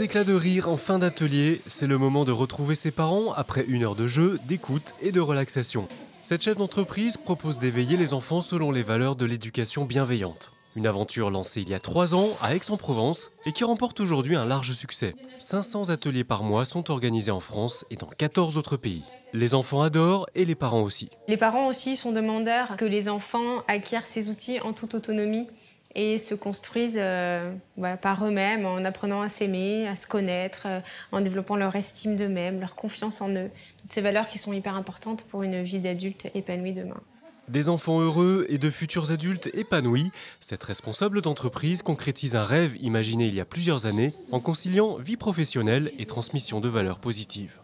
éclats de rire en fin d'atelier, c'est le moment de retrouver ses parents après une heure de jeu, d'écoute et de relaxation. Cette chef d'entreprise propose d'éveiller les enfants selon les valeurs de l'éducation bienveillante. Une aventure lancée il y a 3 ans à Aix-en-Provence et qui remporte aujourd'hui un large succès. 500 ateliers par mois sont organisés en France et dans 14 autres pays. Les enfants adorent et les parents aussi. Les parents aussi sont demandeurs que les enfants acquièrent ces outils en toute autonomie et se construisent par eux-mêmes en apprenant à s'aimer, à se connaître, en développant leur estime d'eux-mêmes, leur confiance en eux. Toutes ces valeurs qui sont hyper importantes pour une vie d'adulte épanouie demain. Des enfants heureux et de futurs adultes épanouis, cette responsable d'entreprise concrétise un rêve imaginé il y a plusieurs années en conciliant vie professionnelle et transmission de valeurs positives.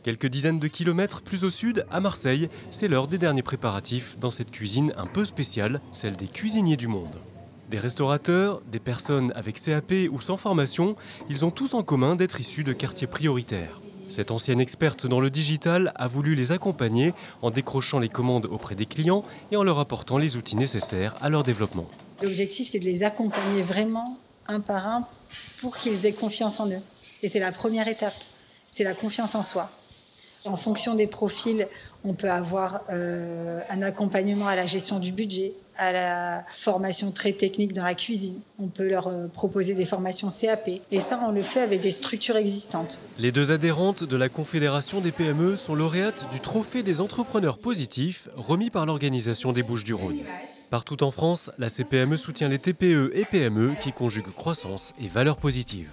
Quelques dizaines de kilomètres plus au sud, à Marseille, c'est l'heure des derniers préparatifs dans cette cuisine un peu spéciale, celle des cuisiniers du monde. Des restaurateurs, des personnes avec CAP ou sans formation, ils ont tous en commun d'être issus de quartiers prioritaires. Cette ancienne experte dans le digital a voulu les accompagner en décrochant les commandes auprès des clients et en leur apportant les outils nécessaires à leur développement. L'objectif, c'est de les accompagner vraiment un par un pour qu'ils aient confiance en eux. Et c'est la première étape, c'est la confiance en soi. En fonction des profils, on peut avoir un accompagnement à la gestion du budget, à la formation très technique dans la cuisine. On peut leur proposer des formations CAP. Et ça, on le fait avec des structures existantes. Les deux adhérentes de la Confédération des PME sont lauréates du Trophée des entrepreneurs positifs remis par l'organisation des Bouches-du-Rhône. Partout en France, la CPME soutient les TPE et PME qui conjuguent croissance et valeurs positives.